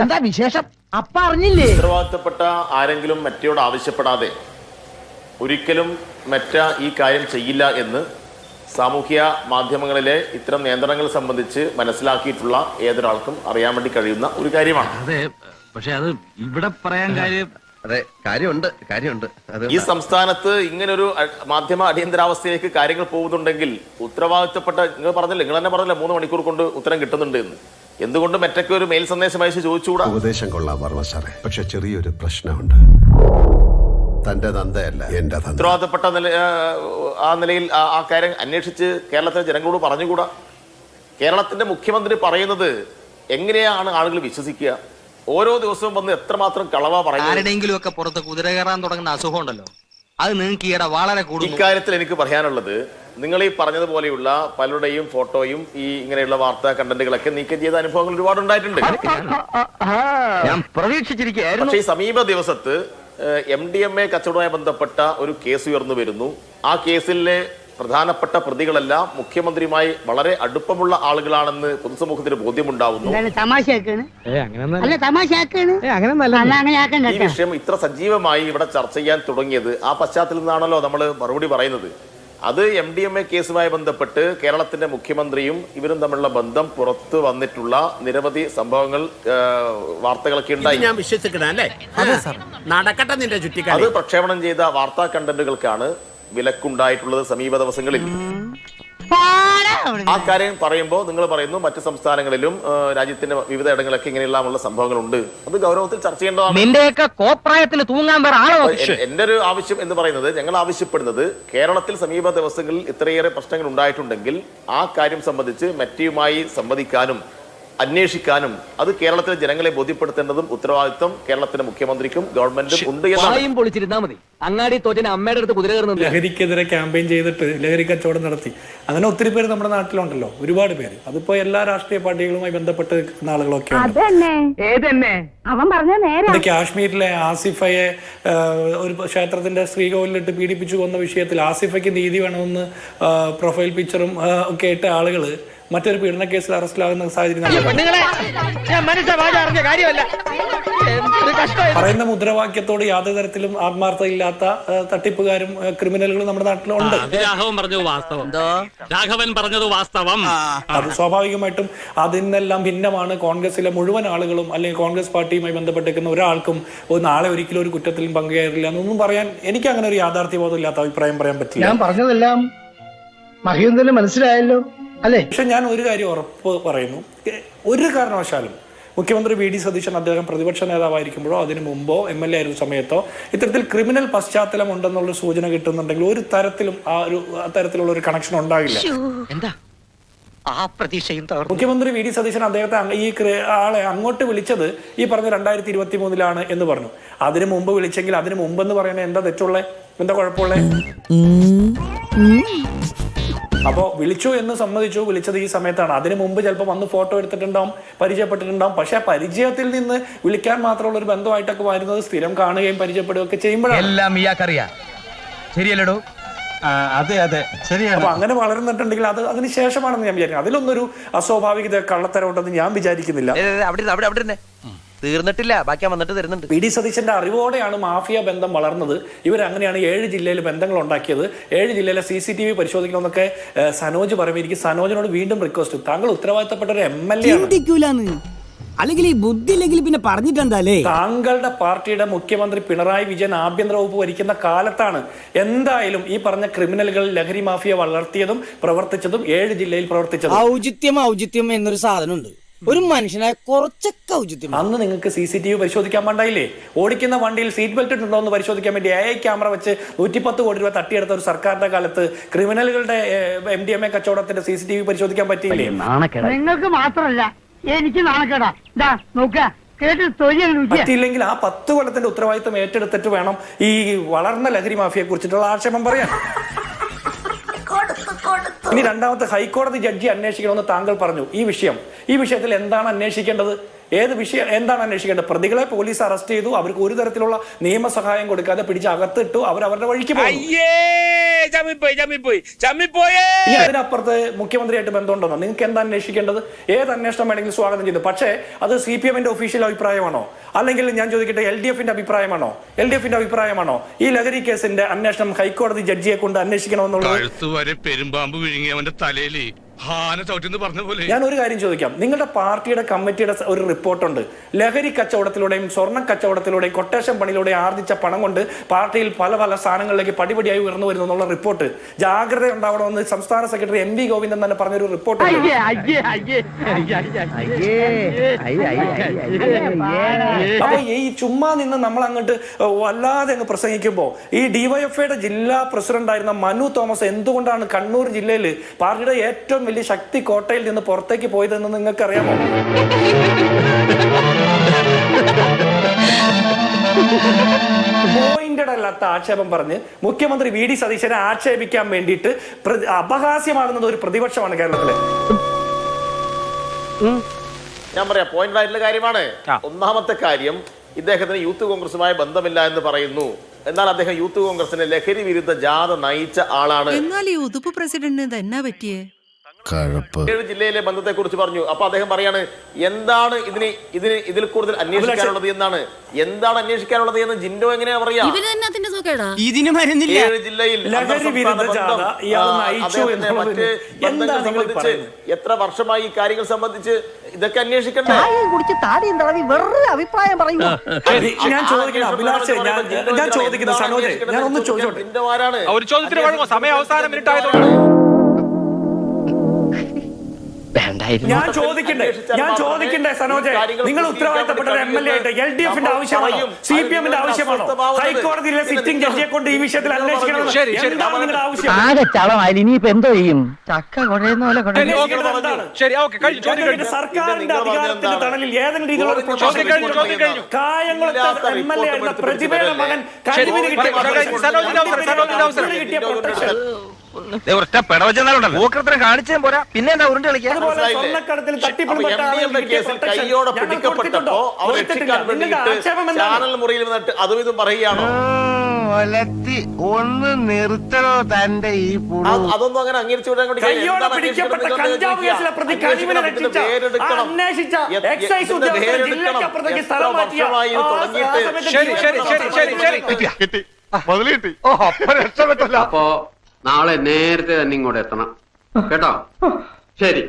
എന്താ വിശേഷം? അപ്പ അറിഞ്ഞില്ലേ? ഉത്തരവാദിത്തപ്പെട്ട ആരെങ്കിലും മെറ്റയോട് ആവശ്യപ്പെടാതെ ഒരിക്കലും മെറ്റ ഈ കാര്യം ചെയ്യില്ല എന്ന് സാമൂഹ്യ മാധ്യമങ്ങളിലെ ഇത്തരം നിയന്ത്രണങ്ങൾ സംബന്ധിച്ച് മനസ്സിലാക്കിയിട്ടുള്ള ഏതൊരാൾക്കും അറിയാൻ വേണ്ടി കഴിയുന്ന ഒരു കാര്യമാണ്. അതെ, പക്ഷെ അത് ഇവിടെ പറയാൻ കാര്യം അതെ, കാര്യമുണ്ട്. ഈ സംസ്ഥാനത്ത് ഇങ്ങനൊരു മാധ്യമ അടിയന്തരാവസ്ഥയിലേക്ക് കാര്യങ്ങൾ പോകുന്നുണ്ടെങ്കിൽ ഉത്തരവാദിത്തപ്പെട്ട, നിങ്ങൾ പറഞ്ഞില്ലേ, നിങ്ങൾ തന്നെ പറഞ്ഞില്ല 3 മണിക്കൂർ കൊണ്ട് ഉത്തരം കിട്ടുന്നുണ്ട് എന്ന്. എന്തുകൊണ്ട് മെറ്റയ്ക്ക് ഒരു മെയിൽ സന്ദേശം അയച്ച് ചോദിച്ചുകൂടാ? ഉപദേശം കൊള്ളാം വർമ്മ സാറേ, പക്ഷെ ചെറിയൊരു പ്രശ്നമുണ്ട്. തന്റെ തന്തയല്ല എന്റെ തന്ത. ഉത്തരവാദിത്തപ്പെട്ട ആ നിലയിൽ ആ കാര്യം അന്വേഷിച്ച് കേരളത്തിലെ ജനങ്ങളോട് പറഞ്ഞുകൂടാ? കേരളത്തിന്റെ മുഖ്യമന്ത്രി പറയുന്നത് എങ്ങനെയാണ് ആളുകൾ വിശ്വസിക്കുക? ഓരോ ദിവസവും വന്ന് എത്രമാത്രം കളവാ പറയുന്നത്. ആരുടെയെങ്കിലും ഒക്കെ പുറത്ത് കുതിര കയറാൻ തുടങ്ങുന്ന അസുഖം ഉണ്ടല്ലോ, അത് നിങ്ങൾക്ക് ഈയിടെ വളരെ കൂടുതൽ. ഇക്കാര്യത്തിൽ എനിക്ക് പറയാനുള്ളത്, നിങ്ങൾ ഈ പറഞ്ഞതുപോലെയുള്ള പലരുടെയും ഫോട്ടോയും ഈ ഇങ്ങനെയുള്ള വാർത്താ കണ്ടന്റുകളൊക്കെ നീക്കം ചെയ്ത അനുഭവങ്ങൾ ഒരുപാട് ഉണ്ടായിട്ടുണ്ട്. ഞാൻ പ്രതീക്ഷിച്ചിരിക്കുകയായിരുന്നു. പക്ഷേ ഈ സമീപ ദിവസത്ത് MDMA കച്ചവടവുമായി ബന്ധപ്പെട്ട ഒരു കേസ് ഉയർന്നു വരുന്നു. ആ കേസിലെ പ്രധാനപ്പെട്ട പ്രതികളെല്ലാം മുഖ്യമന്ത്രിയുമായി വളരെ അടുപ്പമുള്ള ആളുകളാണെന്ന് പൊതുസമൂഹത്തിന് ബോധ്യമുണ്ടാവുന്നു. ഈ വിഷയം ഇത്ര സജീവമായി ഇവിടെ ചർച്ച ചെയ്യാൻ തുടങ്ങിയത് ആ പശ്ചാത്തലത്തിൽ നിന്നാണല്ലോ നമ്മൾ മറുപടി പറയുന്നത്. അത് MDMA കേസുമായി ബന്ധപ്പെട്ട് കേരളത്തിന്റെ മുഖ്യമന്ത്രിയും ഇവരും തമ്മിലുള്ള ബന്ധം പുറത്തു വന്നിട്ടുള്ള നിരവധി സംഭവങ്ങൾ, വാർത്തകളൊക്കെ ഉണ്ടായി. ഞാൻ വിശ്വസിക്കണല്ലേ? അത് പ്രക്ഷേപണം ചെയ്ത വാർത്താ കണ്ടന്റുകൾക്കാണ് വിലക്കുണ്ടായിട്ടുള്ളത് സമീപ ദിവസങ്ങളിൽ. ആ കാര്യം പറയുമ്പോൾ നിങ്ങൾ പറയുന്നു മറ്റു സംസ്ഥാനങ്ങളിലും രാജ്യത്തിന്റെ വിവിധ ഇടങ്ങളിലൊക്കെ ഇങ്ങനെയുള്ള സംഭവങ്ങളുണ്ട്. അത് ഗൗരവത്തിൽ ചർച്ച ചെയ്യേണ്ടതാണ്. എന്റെ ഒരു ആവശ്യം എന്ന് പറയുന്നത്, ഞങ്ങൾ ആവശ്യപ്പെടുന്നത്, കേരളത്തിൽ സമീപ ദിവസങ്ങളിൽ ഇത്രയേറെ പ്രശ്നങ്ങൾ ഉണ്ടായിട്ടുണ്ടെങ്കിൽ ആ കാര്യം സംബന്ധിച്ച് മെറ്റയുമായി സംവദിക്കാനും അന്വേഷിക്കാനും അത് കേരളത്തിലെ ജനങ്ങളെ ബോധ്യപ്പെടുത്തേണ്ടതും ഉത്തരവാദിത്വം കേരളത്തിന്റെ മുഖ്യമന്ത്രിക്കും ഗവൺമെന്റും ഉണ്ട് എന്നാണ്. പൊളിച്ചിരുന്നാ മതി. അങ്ങാടി തോറ്റന് അമ്മയുടെ അടുത്ത് കുതിര കയറുന്നത്. ലഹരിക്കെതിരെ ക്യാമ്പയിൻ ചെയ്തിട്ട് ലഹരി കച്ചവടം നടത്തി അങ്ങനെ ഒത്തിരി പേര് നമ്മുടെ നാട്ടിലുണ്ടല്ലോ, ഒരുപാട് പേര്. അതിപ്പോ എല്ലാ രാഷ്ട്രീയ പാർട്ടികളുമായി ബന്ധപ്പെട്ട് നിൽക്കുന്ന ആളുകളൊക്കെ കാശ്മീരിലെ ആസിഫയെ ഒരു ക്ഷേത്രത്തിന്റെ ശ്രീകോവിലിട്ട് പീഡിപ്പിച്ചു കൊന്ന വിഷയത്തിൽ ആസിഫയ്ക്ക് നീതി വേണമെന്ന് പ്രൊഫൈൽ പിക്ചറും ഒക്കെ ഇട്ട ആളുകള് മറ്റൊരു പീഡന കേസിൽ അറസ്റ്റിലാകുന്ന സാഹചര്യം പറയുന്ന മുദ്രാവാക്യത്തോട് യാതൊരു തരത്തിലും ആത്മാർത്ഥതയില്ലാത്ത തട്ടിപ്പുകാരും ക്രിമിനലുകളും നമ്മുടെ നാട്ടിലുണ്ട്. അത് സ്വാഭാവികമായിട്ടും അതിനെല്ലാം ഭിന്നമാണ് കോൺഗ്രസിലെ മുഴുവൻ ആളുകളും, അല്ലെങ്കിൽ കോൺഗ്രസ് പാർട്ടിയുമായി ബന്ധപ്പെട്ടിരിക്കുന്ന ഒരാൾക്കും നാളെ ഒരിക്കലും ഒരു കുറ്റത്തിലും പങ്കുചേരില്ല എന്നൊന്നും പറയാൻ എനിക്ക് അങ്ങനെ ഒരു യാഥാർത്ഥ്യബോധം ഇല്ലാത്ത അഭിപ്രായം പറയാൻ പറ്റില്ല. ഞാൻ പറഞ്ഞതെല്ലാം മഹീന്ദ്രന് മനസ്സിലായല്ലോ അല്ലേ? പക്ഷെ ഞാൻ ഒരു കാര്യം ഉറപ്പ് പറയുന്നു, ഒരു കാരണവശാലും മുഖ്യമന്ത്രി VD സതീശൻ അദ്ദേഹം പ്രതിപക്ഷ നേതാവായിരിക്കുമ്പോഴോ അതിനു മുമ്പോ MLA ആയിരുന്ന സമയത്തോ ഇത്തരത്തിൽ ക്രിമിനൽ പശ്ചാത്തലം ഉണ്ടെന്നുള്ള സൂചന കിട്ടുന്നുണ്ടെങ്കിൽ ഒരു തരത്തിലും തരത്തിലുള്ള ഒരു കണക്ഷൻ ഉണ്ടാകില്ല. മുഖ്യമന്ത്രി VD സതീശൻ അദ്ദേഹത്തെ ഈ ആളെ അങ്ങോട്ട് വിളിച്ചത് ഈ പറഞ്ഞ 2023 എന്ന് പറഞ്ഞു. അതിനു മുമ്പ് വിളിച്ചെങ്കിൽ അതിനു മുമ്പെന്ന് പറയുന്നത് എന്താ തെറ്റുള്ളേ? എന്താ കുഴപ്പമുള്ളേ? അപ്പോൾ വിളിച്ചു എന്ന് സമ്മതിച്ചു, വിളിച്ചത് ഈ സമയത്താണ്. അതിനു മുമ്പ് ചിലപ്പോൾ വന്ന് ഫോട്ടോ എടുത്തിട്ടുണ്ടാവും, പരിചയപ്പെട്ടിട്ടുണ്ടാവും. പക്ഷെ ആ പരിചയത്തിൽ നിന്ന് വിളിക്കാൻ മാത്രമുള്ള ഒരു ബന്ധമായിട്ടൊക്കെ വരുന്നത് സ്ഥിരം കാണുകയും പരിചയപ്പെടുകയൊക്കെ ചെയ്യുമ്പോഴാണ്. അതെ ശരിയാണ്. അപ്പൊ അങ്ങനെ വളർന്നിട്ടുണ്ടെങ്കിൽ അത് അതിന് ശേഷമാണെന്ന് ഞാൻ വിചാരിക്കുന്നു. അതിലൊന്നൊരു അസ്വാഭാവികത കള്ളത്തരം ഉണ്ടെന്ന് ഞാൻ വിചാരിക്കുന്നില്ല. തീർന്നിട്ടില്ല, ബാക്കി വന്നിട്ട് തരുന്നുണ്ട്. VD സതീശന്റെ അറിവോടെയാണ് മാഫിയ ബന്ധം വളർന്നത്. ഇവരങ്ങനെയാണ് 7 ജില്ലയിൽ ബന്ധങ്ങൾ ഉണ്ടാക്കിയത്. 7 ജില്ലയിലെ CCTV പരിശോധിക്കണമെന്നൊക്കെ സനോജ് പറയുമ്പോൾ എനിക്ക് സനോജിനോട് വീണ്ടും റിക്വസ്റ്റ്, താങ്കൾ ഉത്തരവാദിത്തപ്പെട്ട ഒരു MLA ആണ്, അല്ലെങ്കിൽ ഈ ബുദ്ധി ഇല്ലെങ്കിൽ പിന്നെ പറഞ്ഞിട്ടെന്താലേ? താങ്കളുടെ പാർട്ടിയുടെ മുഖ്യമന്ത്രി പിണറായി വിജയൻ ആഭ്യന്തര വകുപ്പ് ഭരിക്കുന്ന കാലത്താണ് എന്തായാലും ഈ പറഞ്ഞ ക്രിമിനലുകൾ ലഹരി മാഫിയ വളർത്തിയതും പ്രവർത്തിച്ചതും 7 ജില്ലയിൽ പ്രവർത്തിച്ചതും. ഔചിത്യം എന്നൊരു സാധനമുണ്ട്, ഒരു മനുഷ്യനായ കുറച്ചൊക്കെ ഔചിത്യം. അന്ന് നിങ്ങൾക്ക് CCTV പരിശോധിക്കാൻ വേണ്ടായില്ലേ? ഓടിക്കുന്ന വണ്ടിയിൽ സീറ്റ് ബെൽറ്റ് ഉണ്ടോ എന്ന് പരിശോധിക്കാൻ വേണ്ടി AI ക്യാമറ വെച്ച് 110 കോടി രൂപ തട്ടിയെടുത്ത ഒരു സർക്കാരിന്റെ കാലത്ത് ക്രിമിനലുകളുടെ MDMA കച്ചവടത്തിന്റെ CCTV പരിശോധിക്കാൻ പറ്റിയില്ലേ? നിങ്ങൾക്ക് മാത്രമല്ല എനിക്ക് നാണക്കേടാ. പറ്റിയില്ലെങ്കിൽ ആ 10 കൊല്ലത്തിന്റെ ഉത്തരവാദിത്വം ഏറ്റെടുത്തിട്ട് വേണം ഈ വളർന്ന ലഹരി മാഫിയെ കുറിച്ചിട്ടുള്ള ആക്ഷേപം പറയാൻ. ഇനി രണ്ടാമത്തെ, ഹൈക്കോടതി ജഡ്ജി അന്വേഷിക്കണമെന്ന് താങ്കൾ പറഞ്ഞു. ഈ വിഷയത്തിൽ എന്താണ് അന്വേഷിക്കേണ്ടത്? ഏത് വിഷയം എന്താണ് അന്വേഷിക്കേണ്ടത്? പ്രതികളെ പോലീസ് അറസ്റ്റ് ചെയ്തു, അവർക്ക് ഒരു തരത്തിലുള്ള നിയമസഹായം കൊടുക്കാതെ പിടിച്ച് അകത്തിട്ടു, അവരവരുടെ വഴിക്ക് പോകും. ഇനി അതിനപ്പുറത്ത് മുഖ്യമന്ത്രിയായിട്ട് ബന്ധമുണ്ടോ? നിങ്ങൾക്ക് എന്താ അന്വേഷിക്കേണ്ടത്? ഏത് അന്വേഷണം വേണമെങ്കിലും സ്വാഗതം ചെയ്തു. പക്ഷേ അത് CPM-ന്റെ ഒഫീഷ്യൽ അഭിപ്രായമാണോ, അല്ലെങ്കിൽ ഞാൻ ചോദിക്കട്ടെ LDF-ന്റെ അഭിപ്രായമാണോ? LDF-ന്റെ അഭിപ്രായമാണോ ഈ ലഹരി കേസിന്റെ അന്വേഷണം ഹൈക്കോടതി ജഡ്ജിയെ കൊണ്ട് അന്വേഷിക്കണമെന്നുള്ളത്? പെരുമ്പാമ്പ് വിഴുങ്ങി അവന്റെ തലയില് ഞാൻ ഒരു കാര്യം ചോദിക്കാം. നിങ്ങളുടെ പാർട്ടിയുടെ കമ്മിറ്റിയുടെ ഒരു റിപ്പോർട്ടുണ്ട്. ലഹരി കച്ചവടത്തിലൂടെയും സ്വർണ്ണ കച്ചവടത്തിലൂടെയും കൊട്ടേഷൻ പണിയിലൂടെയും ആർജിച്ച പണം കൊണ്ട് പാർട്ടിയിൽ പല പല സ്ഥാനങ്ങളിലേക്ക് പടിപടിയായി ഉയർന്നു വരുന്നു എന്നുള്ള റിപ്പോർട്ട്. ജാഗ്രത ഉണ്ടാവണമെന്ന് സംസ്ഥാന സെക്രട്ടറി MV ഗോവിന്ദൻ തന്നെ പറഞ്ഞൊരു റിപ്പോർട്ട്. അപ്പൊ ഈ ചുമ്മാ നിന്ന് നമ്മൾ അങ്ങോട്ട് വല്ലാതെ അങ്ങ് പ്രസംഗിക്കുമ്പോൾ ഈ DYFIയുടെ ജില്ലാ പ്രസിഡന്റ് ആയിരുന്ന മനു തോമസ് എന്തുകൊണ്ടാണ് കണ്ണൂർ ജില്ലയിൽ പാർട്ടിയുടെ ഏറ്റവും വലിയ ശക്തി കോട്ടയിൽ നിന്ന് പുറത്തേക്ക് പോയതെന്ന് നിങ്ങൾക്ക് അറിയാമോ? പോയിന്റഡ് അല്ലാത്ത ആക്ഷേപം പറഞ്ഞ് മുഖ്യമന്ത്രി VD സതീശനെ ആക്ഷേപിക്കാൻ വേണ്ടിയിട്ട് അപഹാസ്യമാകുന്നത് ഒരു പ്രതിപക്ഷമാണ് കേരളത്തിലെ. ഞാൻ പറയാം, പോയിന്റ് ആയിട്ടുള്ള കാര്യമാണ്. ഒന്നാമത്തെ കാര്യം, ഇദ്ദേഹത്തിന് യൂത്ത് കോൺഗ്രസുമായി ബന്ധമില്ല എന്ന് പറയുന്നു. എന്നാൽ അദ്ദേഹം യൂത്ത് കോൺഗ്രസിന് ലഹരി വിരുദ്ധ ജാഥ നയിച്ച ആളാണ്. എന്നാൽ ഈ ഉതുപ്പ് പ്രസിഡന്റിന് എന്നാ പറ്റിയേ? 7 ജില്ലയിലെ ബന്ധത്തെ കുറിച്ച് പറഞ്ഞു. അപ്പൊ അദ്ദേഹം പറയാണ്, എന്താണ് ഇതിൽ കൂടുതൽ അന്വേഷിക്കാനുള്ളത് എന്നാണ്. എന്താണ് അന്വേഷിക്കാനുള്ളത് എന്ന് ജിൻഡോ എങ്ങനെയാ പറയാ? 7 ജില്ലയിൽ സംബന്ധിച്ച് എത്ര വർഷമായി ഈ കാര്യങ്ങൾ സംബന്ധിച്ച് ഇതൊക്കെ അന്വേഷിക്കണ്ടേ? അഭിപ്രായം പറയൂ. ഞാൻ ചോദിക്കുന്നത് അഭിലാഷ്, ഞാൻ ചോദിക്കുന്നത് സനോജ്, ഞാൻ ഒന്ന് ചോദിച്ചോട്ടെ. ജിൻഡോ ആരാണ്? സമയം അവസാനം മിനിറ്റ് ആയതുകൊണ്ട് ഞാൻ ചോദിക്കണ്ടേ സനോജ്, നിങ്ങൾ ഉത്തരവാദിത്തപ്പെട്ട MLA ആയിട്ട് LDF-ന്റെ ആവശ്യമാണോ, CPM-ന്റെ ആവശ്യമാണോ, ഹൈക്കോടതിയിലെ സിറ്റിംഗ് ജഡ്ജിയെ കൊണ്ട് ഈ വിഷയത്തിൽ അന്വേഷിക്കണമെന്ന് എന്താണ് നിങ്ങളുടെ ആവശ്യം? ഇനിയിപ്പോ എന്തോ ചെയ്യും? ചക്ക കുഴയുന്ന പോലെ സർക്കാരിന്റെ അധികാരത്തിന്റെ തണലിൽ ഏതെങ്കിലും രീതിയിലുള്ള കായംകുളത്തെ MLA ആയിരുന്ന പ്രതിഭയുടെ മകൻ കഴിവിന് കിട്ടിയ കാണിച്ചേ പോരാ, പിന്നെ എന്താ ഉരുണ്ട് കളിക്കാൻ? സ്വർണ്ണക്കടത്തിൽ തട്ടിപ്പുൾപ്പെട്ട കൈയോടെ പിടിക്കപ്പെട്ടപ്പോ അവർ രക്ഷിക്കാൻ വേണ്ടിയിട്ട് ചാനൽ മുറിയിൽ വന്നിട്ട് അതും ഇതും പറയുകയാണോ? ഒന്ന് നിർത്തണോ തന്റെ ഈ അതൊന്നും അങ്ങനെ അംഗീകരിച്ചു വിടാൻ വേണ്ടി അപ്പോ നാളെ നേരത്തെ തന്നെ ഇങ്ങോട്ട് എത്തണം കേട്ടോ. ശരി.